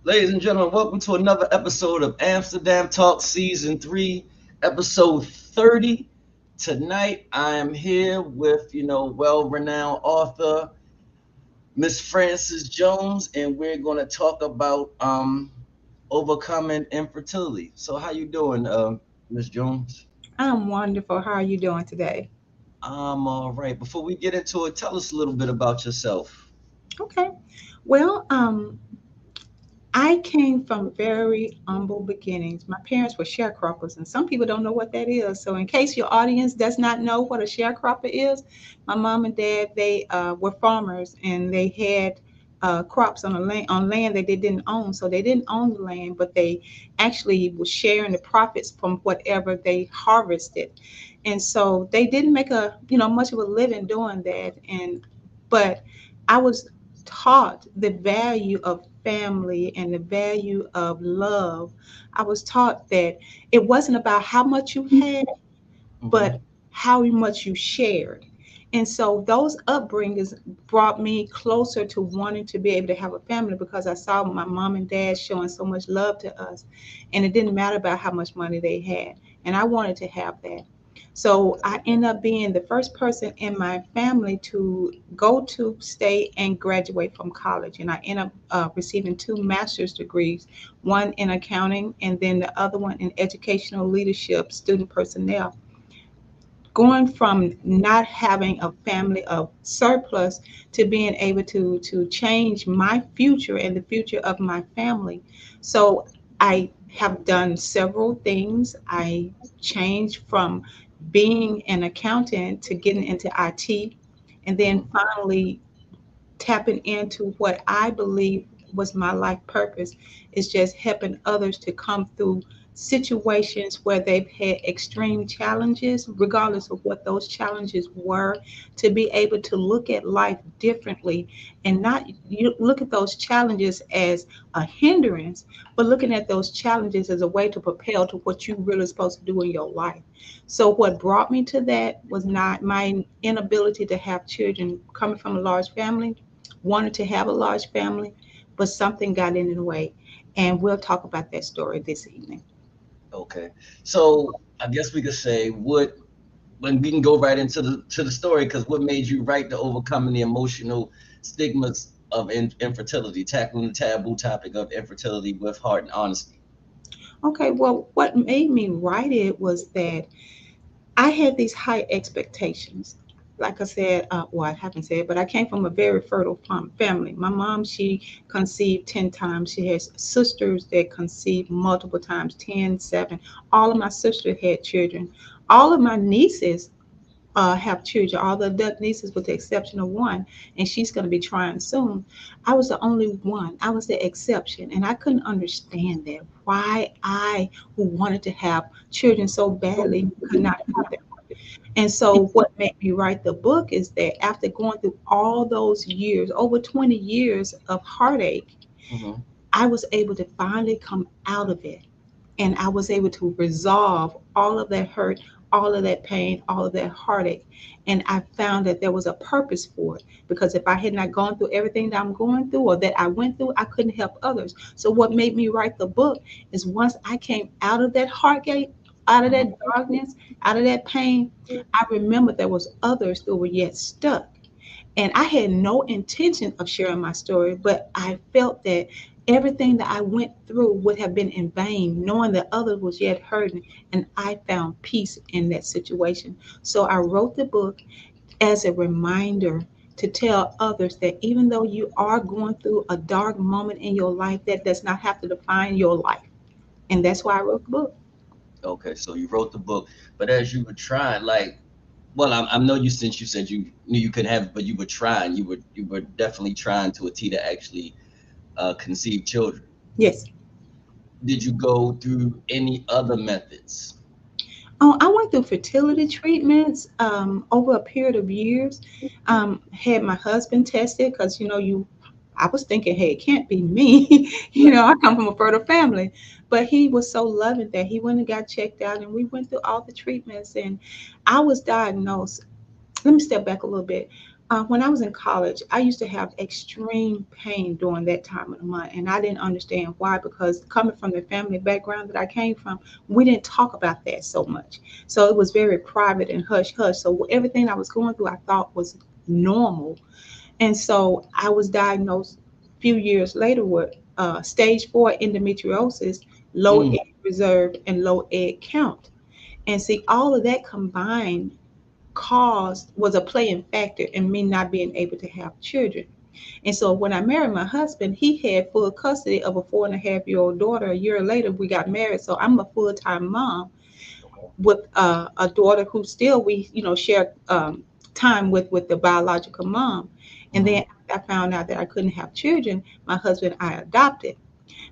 Ladies and gentlemen, welcome to another episode of Amsterdam Talk Season 3, Episode 30. Tonight, I am here with, well-renowned author, Miss Frances Jones, and we're going to talk about overcoming infertility. So how you doing, Miss Jones? I'm wonderful. How are you doing today? I'm all right. Before we get into it, tell us a little bit about yourself. Okay. Well, I came from very humble beginnings. My parents were sharecroppers, and some people don't know what that is. So, in case your audience does not know what a sharecropper is, my mom and dad they were farmers, and they had crops on land that they didn't own. So they didn't own the land, but they actually were sharing the profits from whatever they harvested. And so they didn't make a much of a living doing that. But I was taught the value of family and the value of love. I was taught that it wasn't about how much you had, Hmm. but how much you shared. And so those upbringings brought me closer to wanting to be able to have a family because I saw my mom and dad showing so much love to us. And it didn't matter about how much money they had. And I wanted to have that. So I ended up being the first person in my family to go to state and graduate from college. And I ended up receiving two master's degrees, one in accounting and then the other one in educational leadership, student personnel. Going from not having a family of surplus to being able to change my future and the future of my family. So I have done several things. I changed from being an accountant to getting into IT, and then Hmm. finally tapping into what I believe was my life purpose is just helping others to come through situations where they've had extreme challenges, regardless of what those challenges were, to be able to look at life differently and not you look at those challenges as a hindrance, but looking at those challenges as a way to propel to what you really supposed to do in your life. So what brought me to that was not my inability to have children coming from a large family, wanted to have a large family, but something got in the way. And we'll talk about that story this evening. Okay. So I guess we could say when we can go right into the story, because what made you write the overcoming the emotional stigmas of infertility, tackling the taboo topic of infertility with heart and honesty. Okay, well, what made me write it was that I had these high expectations. Like I said, well, I haven't said, but I came from a very fertile family. My mom, she conceived 10 times. She has sisters that conceived multiple times, 10, 7. All of my sisters had children. All of my nieces have children, all the adult nieces with the exception of one, and she's going to be trying soon. I was the only one. I was the exception, and I couldn't understand that. Why I, who wanted to have children so badly, could not have them. And so, what made me write the book is that after going through all those years, over 20 years of heartache, Hmm. I was able to finally come out of it, and I was able to resolve all of that hurt, all of that pain, all of that heartache. And I found that there was a purpose for it because if I had not gone through everything that I'm going through or that I went through, I couldn't help others. So, what made me write the book is once I came out of that heartache, out of that Hmm. darkness, out of that pain, I remembered there was others that were yet stuck. And I had no intention of sharing my story, but I felt that everything that I went through would have been in vain, knowing that others was yet hurting, and I found peace in that situation. So I wrote the book as a reminder to tell others that even though you are going through a dark moment in your life, that does not have to define your life. And that's why I wrote the book. Okay, so you wrote the book, but as you were trying, like, well, I know you since you said you knew you couldn't have it, but you were trying. You were definitely trying to a T to actually conceive children. Yes. Did you go through any other methods? Oh, I went through fertility treatments over a period of years. Had my husband tested because I was thinking, hey, it can't be me. I come from a fertile family, but he was so loving that he went and got checked out, and we went through all the treatments. And I was diagnosed. Let me step back a little bit. When I was in college, I used to have extreme pain during that time of the month, and I didn't understand why. Because coming from the family background that I came from, we didn't talk about that so much. So it was very private and hush hush. So everything I was going through, I thought was normal, and so I was diagnosed a few years later with stage 4 endometriosis, low Mm, egg reserve, and low egg count. And see, all of that combined caused was a playing factor in me not being able to have children. And so when I married my husband, he had full custody of a 4.5-year-old daughter. A year later, we got married. So I'm a full time mom okay. with a daughter who still we share time with the biological mom. And Mhm. then I found out that I couldn't have children. My husband I adopted.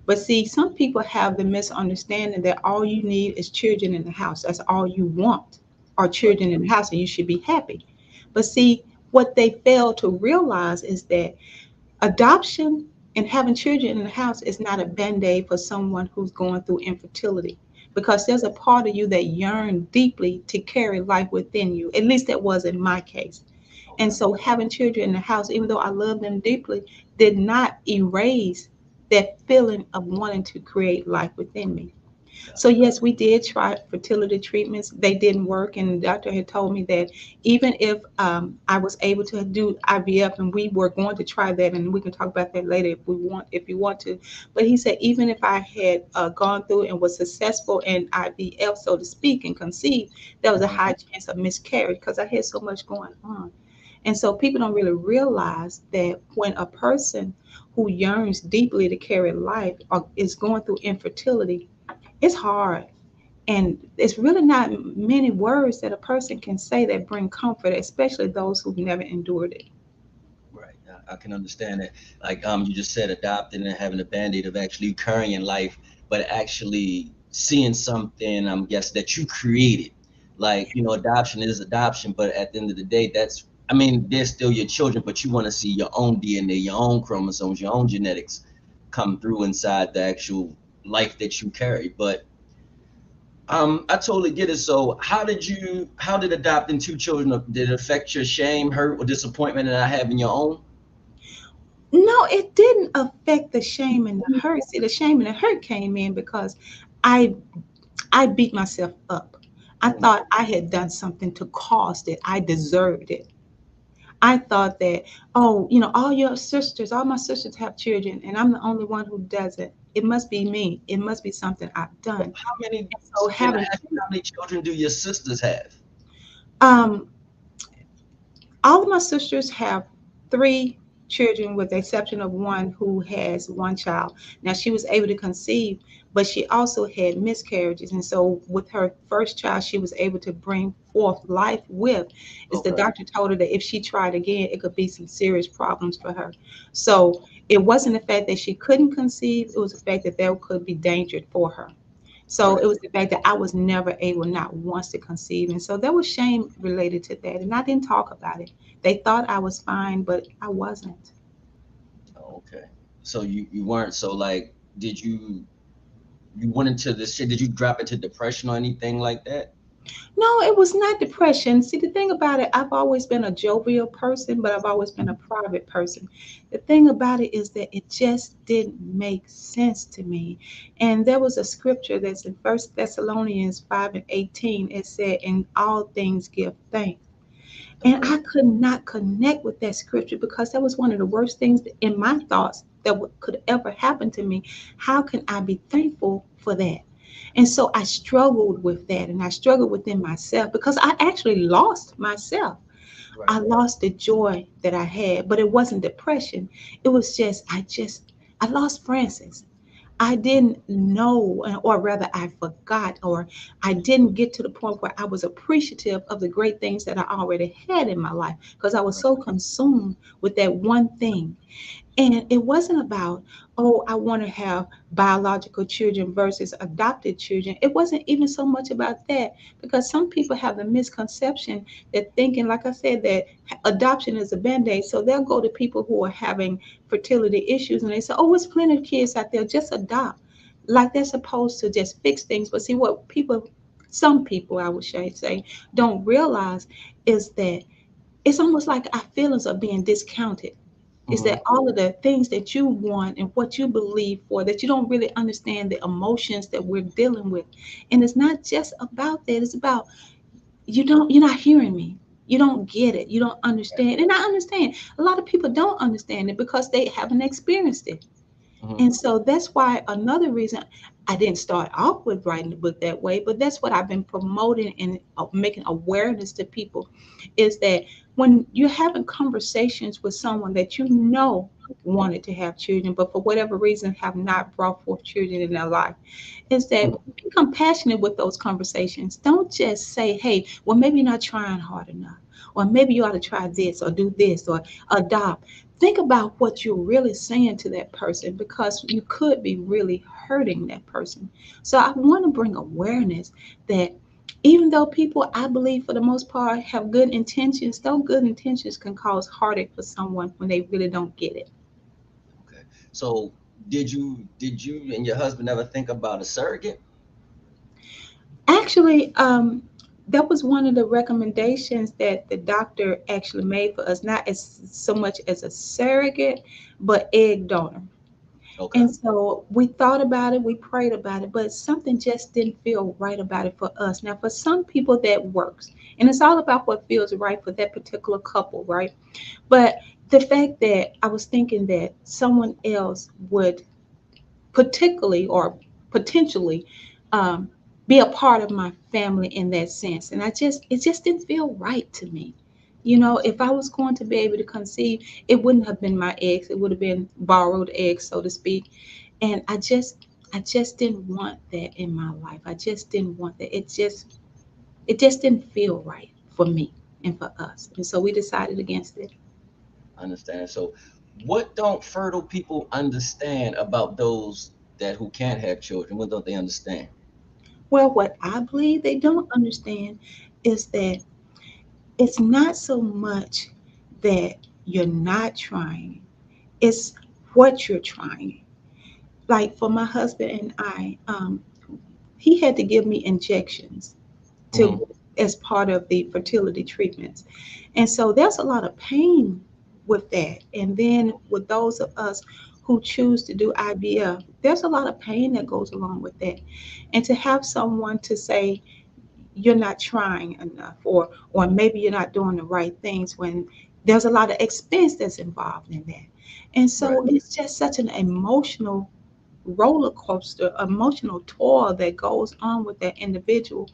But see, some people have the misunderstanding that all you need is children in the house. That's all you want, are Right. children in the house, and you should be happy. But see, what they fail to realize is that adoption and having children in the house is not a band-aid for someone who's going through infertility. Because there's a part of you that yearn deeply to carry life within you. At least that was in my case. And Okay. so having children in the house, even though I love them deeply, did not erase that feeling of wanting to create life within me. So Gotcha. yes, we did try fertility treatments. They didn't work, and the doctor had told me that even if I was able to do IVF, and we were going to try that, and we can talk about that later if you want to. But he said even if I had gone through and was successful in IVF, so to speak, and conceived, there was a Mhm. high chance of miscarriage because I had so much going on. And so people don't really realize that when a person who yearns deeply to carry life or is going through infertility, it's hard. And it's really not many words that a person can say that bring comfort, especially those who've never endured it. Right. I can understand that. Like you just said, adopting and having a band-aid of actually carrying life, but actually seeing something, I'm guess that you created. Like, adoption is adoption, but at the end of the day, I mean, they're still your children, but you want to see your own DNA, your own chromosomes, your own genetics come through inside the actual life that you carry. But I totally get it. So how did adopting two children, did it affect your shame, hurt, or disappointment in not having your own? No, it didn't affect the shame and the hurt. See, the shame and the hurt came in because I I beat myself up. I Mm, thought I had done something to cause it. I deserved it. I thought that, oh, all my sisters have children, and I'm the only one who doesn't. It must be me. It must be something I've done. Well, how many, And so can I having ask you how many children do your sisters have? um, all of my sisters have 3 children, with the exception of one who has one child. Now she was able to conceive, but she also had miscarriages. And so with her first child, she was able to bring forth life with. Is the Okay, doctor told her that if she tried again, it could be some serious problems for her. So it wasn't the fact that she couldn't conceive, it was the fact that there could be danger for her. So right. it was the fact that I was never able, not once, to conceive. And so there was shame related to that. And I didn't talk about it. They thought I was fine, but I wasn't. Oh, okay. So you weren't, so like, did you went into this shit? Did you drop into depression or anything like that? No, it was not depression. See, the thing about it, I've always been a jovial person, but I've always been a private person. The thing about it is that it just didn't make sense to me. And there was a scripture that's in First Thessalonians 5:18. It said, "In all things give thanks." And Okay. I could not connect with that scripture because that was one of the worst things in my thoughts that could ever happen to me. How can I be thankful for that? And so I struggled with that, and I struggled within myself because I actually lost myself. Right. I lost the joy that I had, but it wasn't depression. It was I lost Francis. I didn't know, or rather, I forgot, or I didn't get to the point where I was appreciative of the great things that I already had in my life because I was Right. so consumed with that one thing. And it wasn't about, oh, I want to have biological children versus adopted children. It wasn't even so much about that because some people have the misconception that thinking, like I said, that adoption is a band aid. So they'll go to people who are having fertility issues and they say, oh, there's plenty of kids out there, just adopt. Like they're supposed to just fix things. But see, some people, I would say, don't realize is that it's almost like our feelings are being discounted. Is Mm-hmm. that all of the things that you want and what you believe for, that you don't really understand the emotions that we're dealing with. And it's not just about that, it's about you're not hearing me. You don't get it. You don't understand. And I understand. A lot of people don't understand it because they haven't experienced it. Mm-hmm. And so that's why another reason I didn't start off with writing the book that way, but that's what I've been promoting and making awareness to people is that when you're having conversations with someone that you know wanted to have children, but for whatever reason have not brought forth children in their life, is that Mm-hmm. be compassionate with those conversations. Don't just say, hey, well, maybe you're not trying hard enough, or maybe you ought to try this, or do this, or adopt. Think about what you're really saying to that person because you could be really hurting that person. So I want to bring awareness that even though people, I believe, for the most part, have good intentions, those good intentions can cause heartache for someone when they really don't get it. Okay. So did you and your husband ever think about a surrogate? Actually, that was one of the recommendations that the doctor actually made for us, not as so much as a surrogate, but egg donor. Okay. And so we thought about it, we prayed about it, but something just didn't feel right about it for us. Now, for some people, that works. And it's all about what feels right for that particular couple, right? But the fact that I was thinking that someone else would particularly or potentially um, be a part of my family in that sense. And it just didn't feel right to me. You know, if I was going to be able to conceive, it wouldn't have been my eggs. It would have been borrowed eggs, so to speak. And I just didn't want that in my life. I just didn't want that. It just didn't feel right for me and for us. And so we decided against it. Understand. So what don't fertile people understand about those that who can't have children? What don't they understand? Well, what I believe they don't understand is that it's not so much that you're not trying, it's what you're trying. Like for my husband and I, he had to give me injections Mm-hmm. to as part of the fertility treatments. And so there's a lot of pain with that. And then with those of us who choose to do IVF, there's a lot of pain that goes along with that. And to have someone to say, you're not trying enough, or maybe you're not doing the right things when there's a lot of expense that's involved in that. And Right. so it's just such an emotional roller coaster, emotional toil that goes on with that individual.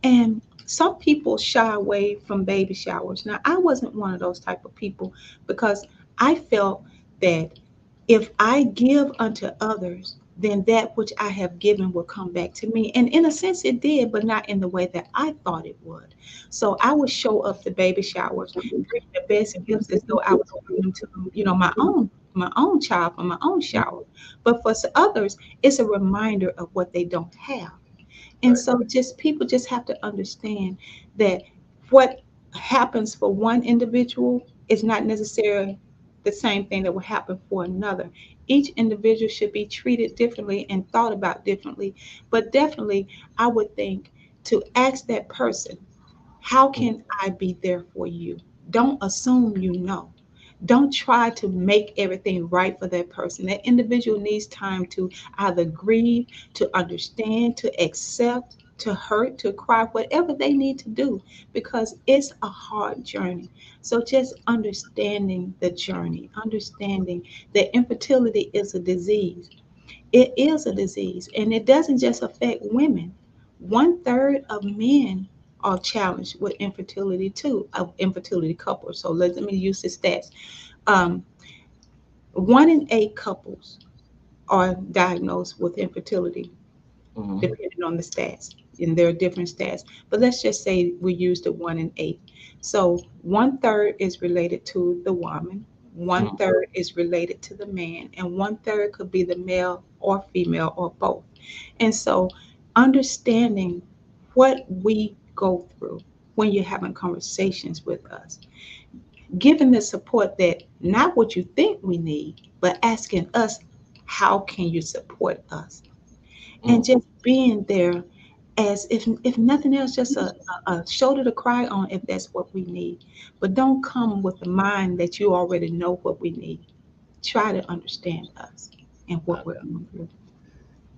And some people shy away from baby showers. Now, I wasn't one of those type of people because I felt that if I give unto others, then that which I have given will come back to me. And in a sense, it did, but not in the way that I thought it would. So I would show up to baby showers, bring the best gifts as though I was bringing them to, my own child for my own shower. But for others, it's a reminder of what they don't have. And Right. so just people just have to understand that what happens for one individual is not necessarily the same thing that will happen for another. Each individual should be treated differently and thought about differently. But definitely, I would think to ask that person, how Mhm. can I be there for you? Don't assume you know. Don't try to make everything right for that person. That individual needs time to either grieve, to understand, to accept, to hurt, to cry, whatever they need to do, because it's a hard journey. So just understanding the journey, understanding that infertility is a disease. It is a disease, and it doesn't just affect women. One third of men are challenged with infertility too, of infertility couples. So let me use the stats. Um, 1 in 8 couples are diagnosed with infertility, Mhm. depending on the stats. And there are different stats. But let's just say we use the 1 in 8. So one third is related to the woman, one Mhm. third is related to the man, and one third could be the male or female or both. And so understanding what we go through when you're having conversations with us, giving the support that not what you think we need, but asking us, how can you support us? And Mhm. just being there as if nothing else, just a shoulder to cry on if that's what we need. But don't come with the mind that you already know what we need. Try to understand us and I what we're going through.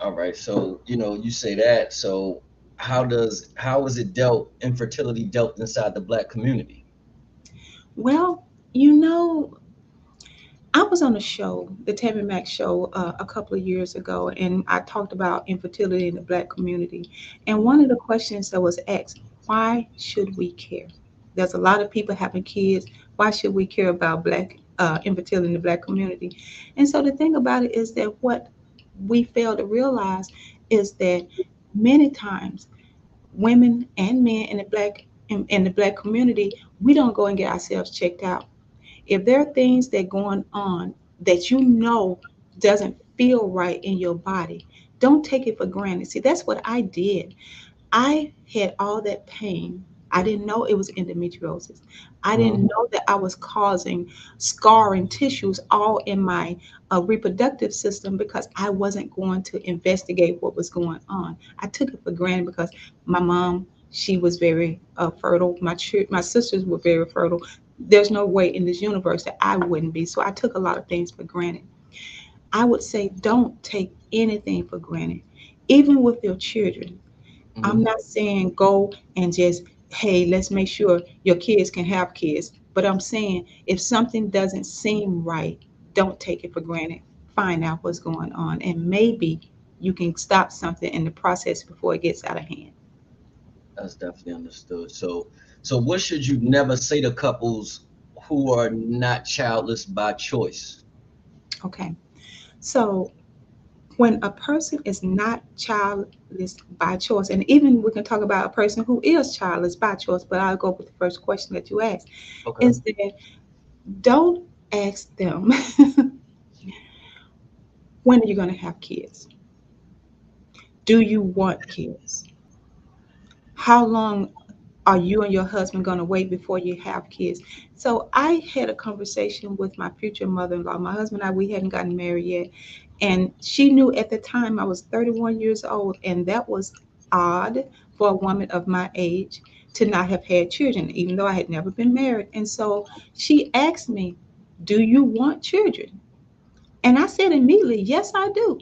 All right, so you say that. So how is it dealt infertility dealt inside the black community? Well, you know, I was on a show, the Tammy Mack show, a couple of years ago, and I talked about infertility in the black community. And one of the questions that was asked, why should we care? There's a lot of people having kids. Why should we care about black infertility in the black community? And so the thing about it is that what we fail to realize is that many times women and men in the black community, we don't go and get ourselves checked out. If there are things that going on that you know doesn't feel right in your body, don't take it for granted. See, that's what I did. I had all that pain. I didn't know it was endometriosis. I didn't Hmm. know that I was causing scarring tissues all in my reproductive system because I wasn't going to investigate what was going on. I took it for granted because my mom, she was very fertile. My sisters were very fertile. There's no way in this universe that I wouldn't be. So I took a lot of things for granted. I would say don't take anything for granted, even with your children. I'm Hmm. not saying go and just, hey, let's make sure your kids can have kids. But I'm saying if something doesn't seem right, don't take it for granted. Find out what's going on. And maybe you can stop something in the process before it gets out of hand. That's definitely understood. So what should you never say to couples who are not childless by choice? Okay. So when a person is not childless by choice, and even we can talk about a person who is childless by choice, but I'll go with the first question that you asked, Okay. is that don't ask them when are you going to have kids? Do you want kids? How long are you and your husband going to wait before you have kids? So I had a conversation with my future mother-in-law. My husband and I, we hadn't gotten married yet. And she knew at the time I was 31 years old. And that was odd for a woman of my age to not have had children, even though I had never been married. And so she asked me, do you want children? And I said immediately, yes, I do.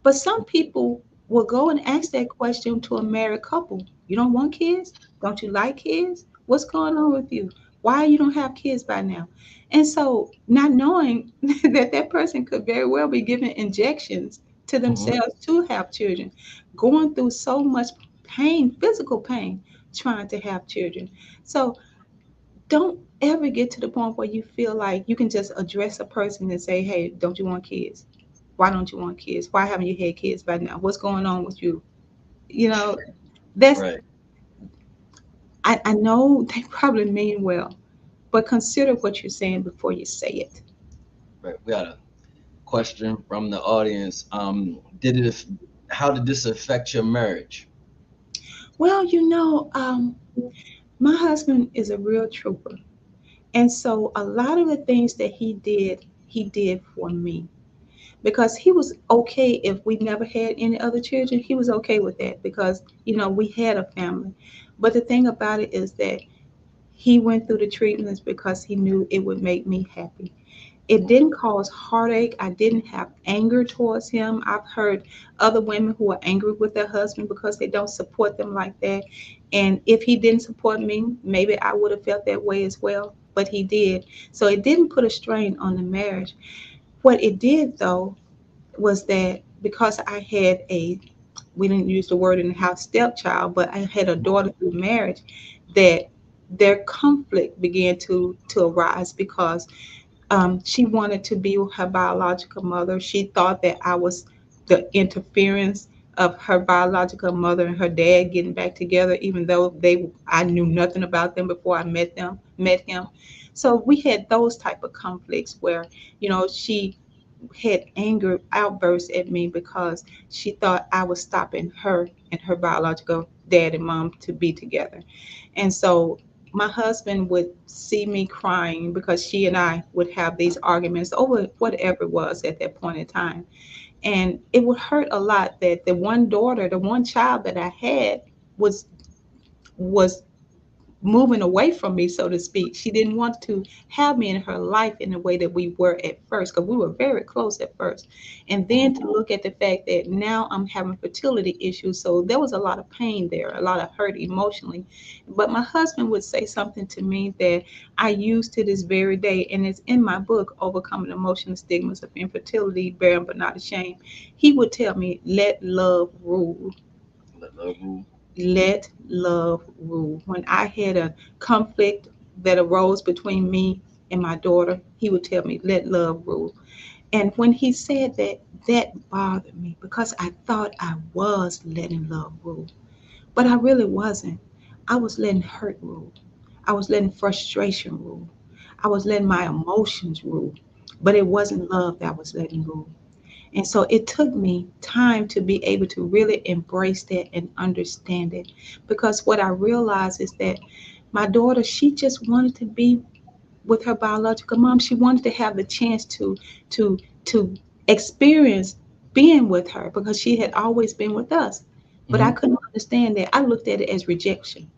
But some people will go and ask that question to a married couple. You don't want kids? Don't you like kids? What's going on with you? Why you don't have kids by now? And so, not knowing that that person could very well be giving injections to Hmm. themselves to have children, going through so much pain, physical pain, trying to have children. So, don't ever get to the point where you feel like you can just address a person and say, hey, don't you want kids? Why don't you want kids? Why haven't you had kids by now? What's going on with you? You know, that's, Right. I know they probably mean well, but consider what you're saying before you say it. Right. We got a question from the audience. Did it? How did this affect your marriage? Well, my husband is a real trooper. And so a lot of the things that he did for me. Because he was okay if we never had any other children, he was okay with that because, we had a family. But the thing about it is that he went through the treatments because he knew it would make me happy. It didn't cause heartache. I didn't have anger towards him. I've heard other women who are angry with their husband because they don't support them like that. And if he didn't support me, maybe I would have felt that way as well. But he did. So it didn't put a strain on the marriage. What it did, though, was that because I had we didn't use the word in the house stepchild, but I had a daughter through marriage, that their conflict began to arise because she wanted to be with her biological mother. She thought that I was the interference of her biological mother and her dad getting back together, even though I knew nothing about them before I met him. So we had those type of conflicts where, she had anger outbursts at me because she thought I was stopping her and her biological dad and mom to be together. And so my husband would see me crying because she and I would have these arguments over whatever it was at that point in time. And it would hurt a lot that the one daughter, the one child that I had was moving away from me, so to speak. She didn't want to have me in her life in the way that we were at first, because we were very close at first. And then to look at the fact that now I'm having fertility issues. So there was a lot of pain there, a lot of hurt emotionally. But my husband would say something to me that I use to this very day, and it's in my book, Overcoming Emotional Stigmas of Infertility, Barren but Not Ashamed. He would tell me, let love rule. Let love rule. Let love rule. When I had a conflict that arose between me and my daughter, he would tell me, let love rule. And when he said that, that bothered me because I thought I was letting love rule, but I really wasn't. I was letting hurt rule. I was letting frustration rule. I was letting my emotions rule, but it wasn't love that I was letting rule. And so it took me time to be able to really embrace that and understand it. Because what I realized is that my daughter, she just wanted to be with her biological mom. She wanted to have the chance to to experience being with her because she had always been with us. But I Hmm. couldn't understand that. I looked at it as rejection.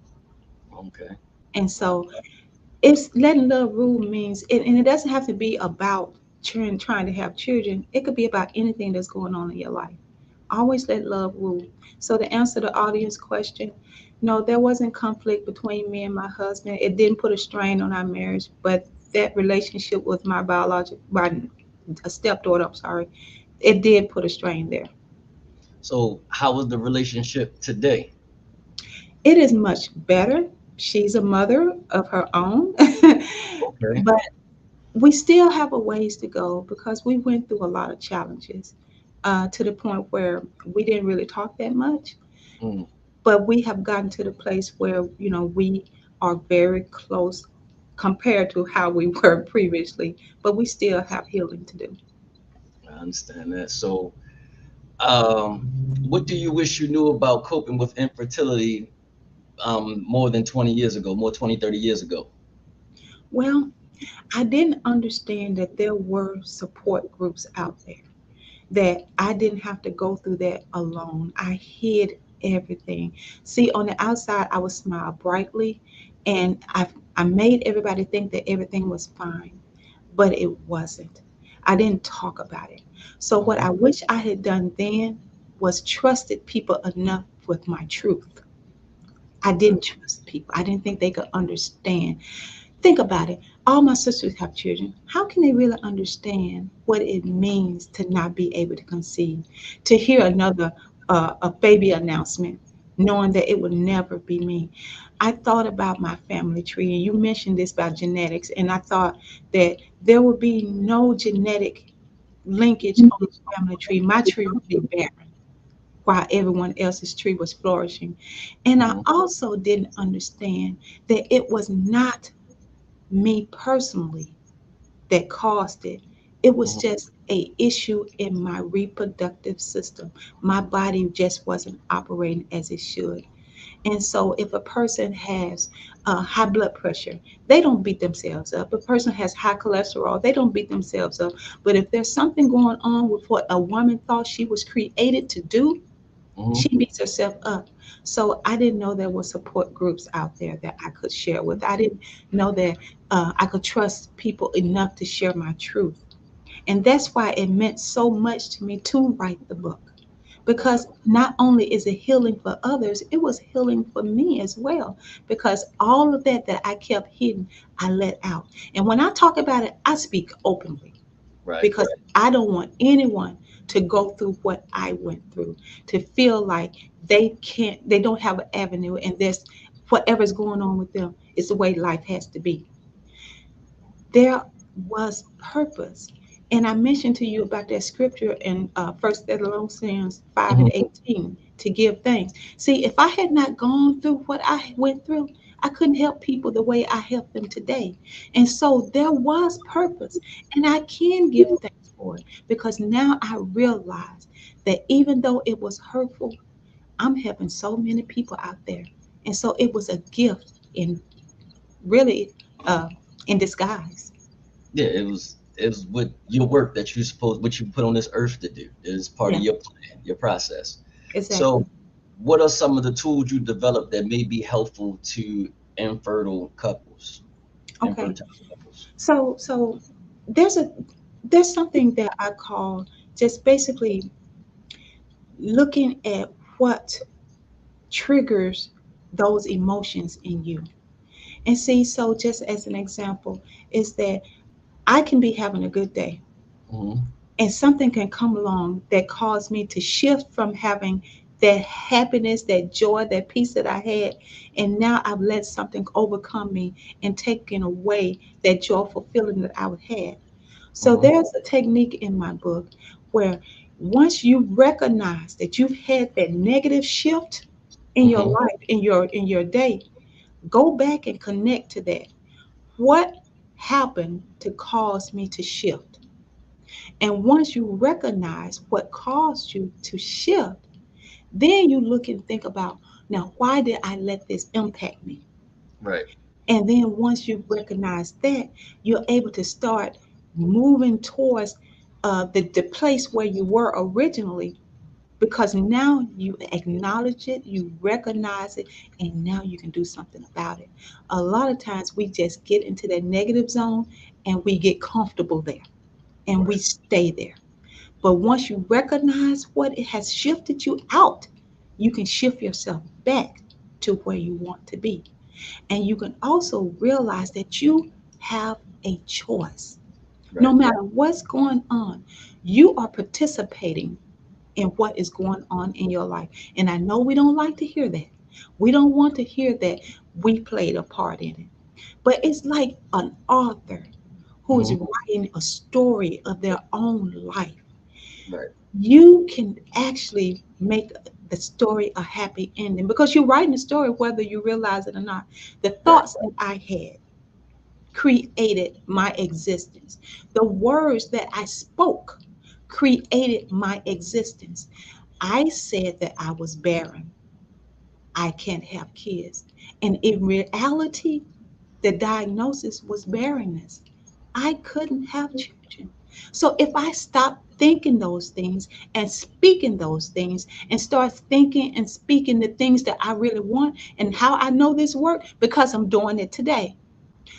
Okay. And so it's letting love rule means and it doesn't have to be about trying to have children. It could be about anything that's going on in your life. Always let love rule. So to answer the audience question, no, there wasn't conflict between me and my husband. It didn't put a strain on our marriage, but that relationship with my biological, my a stepdaughter, I'm sorry, it did put a strain there. So how was the relationship today? It is much better. She's a mother of her own, Okay. but we still have a ways to go because we went through a lot of challenges to the point where we didn't really talk that much. Mm. But we have gotten to the place where we are very close compared to how we were previously, but we still have healing to do. I understand that. So, what do you wish you knew about coping with infertility more than 20 years ago, more 20, 30 years ago? Well, I didn't understand that there were support groups out there, that I didn't have to go through that alone. I hid everything. See, on the outside, I would smile brightly, and I made everybody think that everything was fine, but it wasn't. I didn't talk about it. So what Hmm. I wish I had done then was trusted people enough with my truth. I Okay. didn't trust people. I didn't think they could understand. Think about it. All my sisters have children. How can they really understand what it means to not be able to conceive? To hear another a baby announcement, knowing that it would never be me. I thought about my family tree, and you mentioned this about genetics, and I thought that there would be no genetic linkage on the family tree. My tree would be barren while everyone else's tree was flourishing. And I Hmm. also didn't understand that it was not me personally that caused it. It was Hmm. just a issue in my reproductive system. My body just wasn't operating as it should. And so if a person has high blood pressure, they don't beat themselves up. If a person has high cholesterol, they don't beat themselves up. But if there's something going on with what a woman thought she was created to do, Hmm. she beats herself up. So I didn't know there were support groups out there that I could share with. I didn't know that I could trust people enough to share my truth. And that's why it meant so much to me to write the book. Because not only is it healing for others, it was healing for me as well. Because all of that I kept hidden, I let out. And when I talk about it, I speak openly Right. because I don't want anyone to go through what I went through, to feel like they don't have an avenue, and this whatever's going on with them is the way life has to be. There was purpose. And I mentioned to you about that scripture in 1 Thessalonians 5 and Hmm. 18 to give thanks. See, if I had not gone through what I went through, I couldn't help people the way I help them today. And so there was purpose. And I can give thanks for it because now I realize that even though it was hurtful, I'm helping so many people out there. And so it was a gift in really uh, in disguise. Yeah, it was. is what your work that you supposed what you put on this earth to do. It is part of Yeah, your plan, your process. exactly. So, what are some of the tools you developed that may be helpful to infertile couples, Okay. infertile couples? So there's a there's something that I call just basically looking at what triggers those emotions in you. And see, so just as an example, is that I can be having a good day Mm-hmm. and something can come along that cause me to shift from having that happiness, that joy, that peace that I had, and now I've let something overcome me and taken away that joyful feeling that I would had. So Mm-hmm. there's a technique in my book where once you recognize that you've had that negative shift in your Mm-hmm. life, in your day, go back and connect to that. What happened to cause me to shift? And once you recognize what caused you to shift, then you look and think about, now, why did I let this impact me? Right. And then once you recognize that, you're able to start moving towards the place where you were originally, because now you acknowledge it, you recognize it, and now you can do something about it. A lot of times we just get into that negative zone and we get comfortable there and we Right. stay there. But once you recognize what it has shifted you out, you can shift yourself back to where you want to be. And you can also realize that you have a choice. No Right. matter what's going on, you are participating in what is going on in your life. And I know we don't like to hear that. We don't want to hear that we played a part in it. But it's like an author who is Mm-hmm. writing a story of their own life. Right. You can actually make the story a happy ending because you're writing the story whether you realize it or not. The Right. thoughts that I had created my existence. The words that I spoke created my existence. I said that I was barren. I can't have kids. And in reality, the diagnosis was barrenness. I couldn't have children. So if I stop thinking those things and speaking those things and start thinking and speaking the things that I really want, and how I know this work, because I'm doing it today.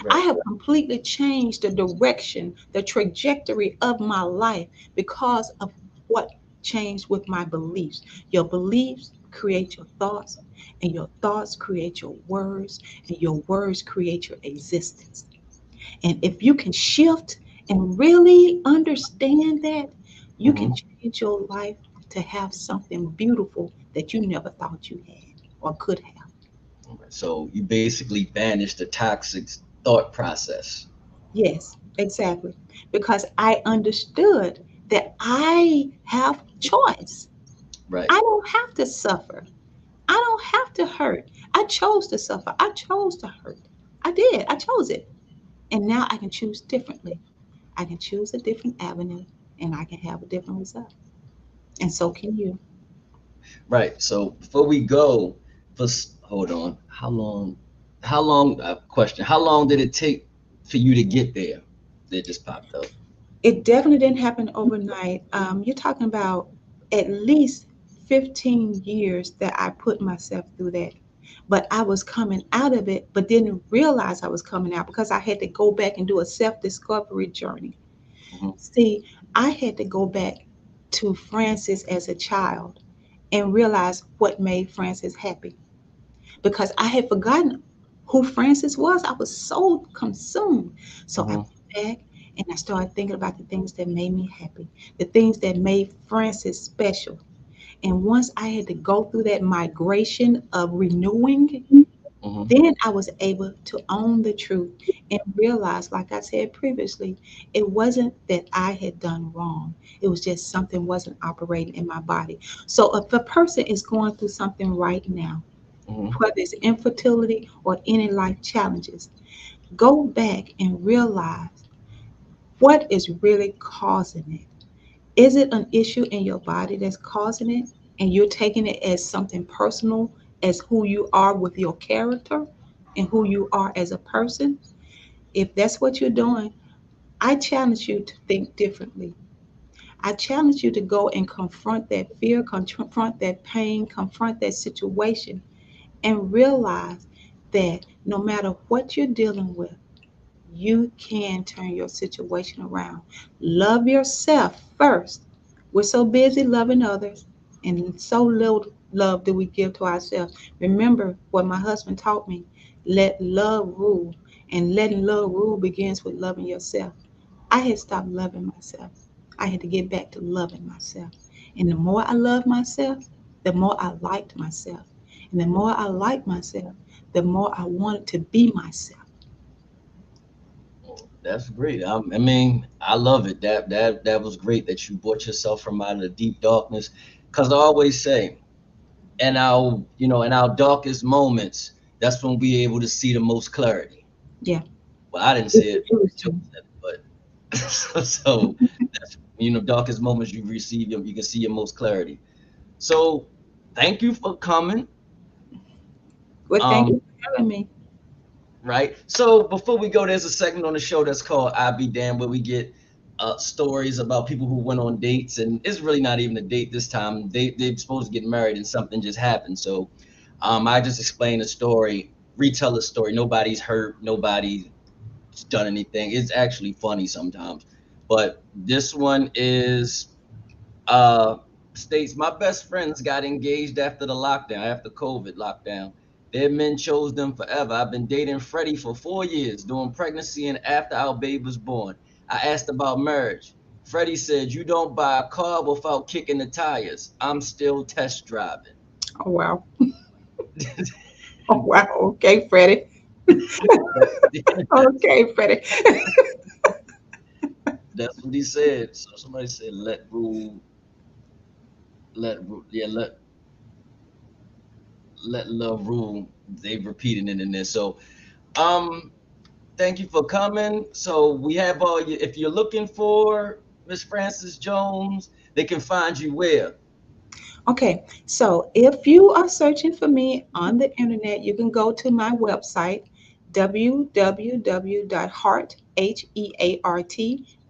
I Right. have completely changed the direction, the trajectory of my life because of what changed with my beliefs. Your beliefs create your thoughts, and your thoughts create your words, and your words create your existence. And if you can shift and really understand that, you can Mm-hmm. change your life to have something beautiful that you never thought you had or could have. So you basically banish the toxic thought process. Yes, exactly. Because I understood that I have choice. Right. I don't have to suffer. I don't have to hurt. I chose to suffer. I chose to hurt. I did. I chose it. And now I can choose differently. I can choose a different avenue and I can have a different result. And so can you. Right. So before we go, hold on. How long, question, how long did it take for you to get there? That just popped up. It definitely didn't happen overnight. You're talking about at least 15 years that I put myself through that. But I was coming out of it, but didn't realize I was coming out because I had to go back and do a self discovery journey. Hmm. See, I had to go back to Francis as a child and realize what made Francis happy because I had forgotten who Francis was. I was so consumed. So I Hmm. went back and I started thinking about the things that made me happy, the things that made Francis special. And once I had to go through that migration of renewing, Hmm. then I was able to own the truth and realize, like I said previously, it wasn't that I had done wrong. It was just something wasn't operating in my body. So if a person is going through something right now, Hmm. whether it's infertility or any life challenges, go back and realize what is really causing it. Is it an issue in your body that's causing it? And you're taking it as something personal, as who you are with your character and who you are as a person? If that's what you're doing, I challenge you to think differently. I challenge you to go and confront that fear, confront that pain, confront that situation, and realize that no matter what you're dealing with, you can turn your situation around. Love yourself first. We're so busy loving others, and so little love do we give to ourselves. Remember what my husband taught me: let love rule. And letting love rule begins with loving yourself. I had stopped loving myself. I had to get back to loving myself. And the more I loved myself, the more I liked myself. And the more I liked myself, the more I wanted to be myself. That's great. I mean, I love it. That was great that you brought yourself from out of the deep darkness. Because I always say, in our darkest moments, that's when we able to see the most clarity. Yeah, Well, I didn't if say you it, choose Joe to. said it, but so that's darkest moments you receive you can see your most clarity. So thank you for coming. Well, thank Um, you for having me. right. So before we go, there's a segment on the show that's called "I Be Damned," where we get stories about people who went on dates, and it's really not even a date this time. They're supposed to get married, and something just happened. So I just explain the story, retell the story. Nobody's hurt. Nobody's done anything. It's actually funny sometimes. But this one is uh states my best friends got engaged after the lockdown, after COVID lockdown. Their men chose them forever. I've been dating Freddie for 4 years, during pregnancy and after our babe was born. I asked about marriage. Freddie said, "You don't buy a car without kicking the tires. I'm still test driving." Oh, wow. Oh, wow. Okay, Freddie. Okay, Freddie. That's what he said. So somebody said, yeah, let love rule. They repeated it in there. So, um, thank you for coming. So we have all you. If you're looking for Miss Frances Jones, they can find you where. Okay, so if you are searching for me on the internet, you can go to my website, www.heart, Heart,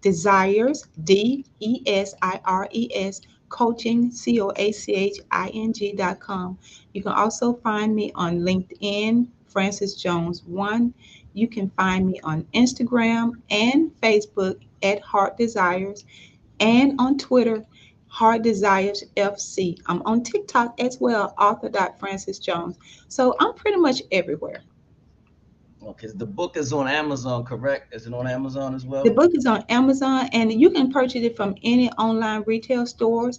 desires, Desires, coaching, coaching.com. You can also find me on LinkedIn, Francis Jones 1. You can find me on Instagram and Facebook at Heart Desires, and on Twitter, Heart Desires FC. I'm on TikTok as well, Francis Jones. So I'm pretty much everywhere. Because the book is on Amazon, correct? Is it on Amazon as The well? book is on Amazon, and you can purchase it from any online retail stores.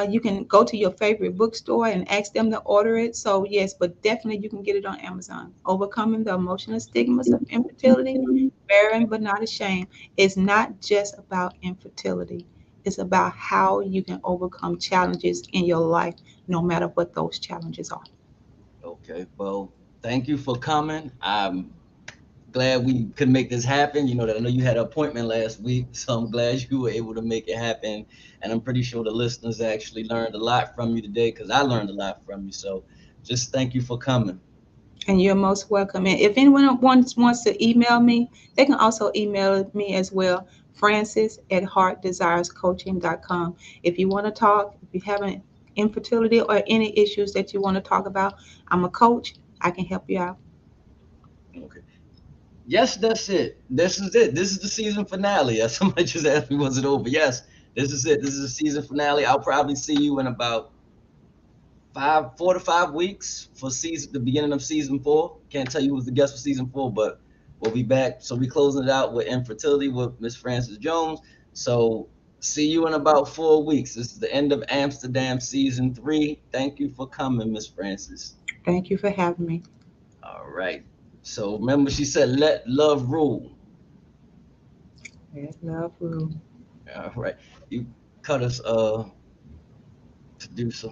You can go to your favorite bookstore and ask them to order it. So yes, but definitely you can get it on Amazon. Overcoming the emotional stigmas of infertility, barren but not ashamed. It's not just about infertility. It's about how you can overcome challenges in your life, no matter what those challenges are. Okay. Well, thank you for coming. I'm glad we could make this happen. You know that I know you had an appointment last week, so I'm glad you were able to make it happen. And I'm pretty sure the listeners actually learned a lot from you today because I learned a lot from you. So just thank you for coming. And you're most welcome. And if anyone wants to email me, they can also email me as well, Francis at heartdesirescoaching.com. If you want to talk, if you have an infertility or any issues that you want to talk about, I'm a coach. I can help you out. Okay. Yes, that's it. This is it. This is the season finale. Somebody just asked me, was it over? Yes, this is it. This is the season finale. I'll probably see you in about 4 to 5 weeks for the beginning of season 4. Can't tell you who's the guest for season 4, but we'll be back. So we closing it out with infertility with Miss Frances Jones. So see you in about 4 weeks. This is the end of Amsterdam season 3. Thank you for coming, Miss Frances. Thank you for having me. All right. So remember, she said, "Let love rule." Yes, love rule. All right. You cut us, producer.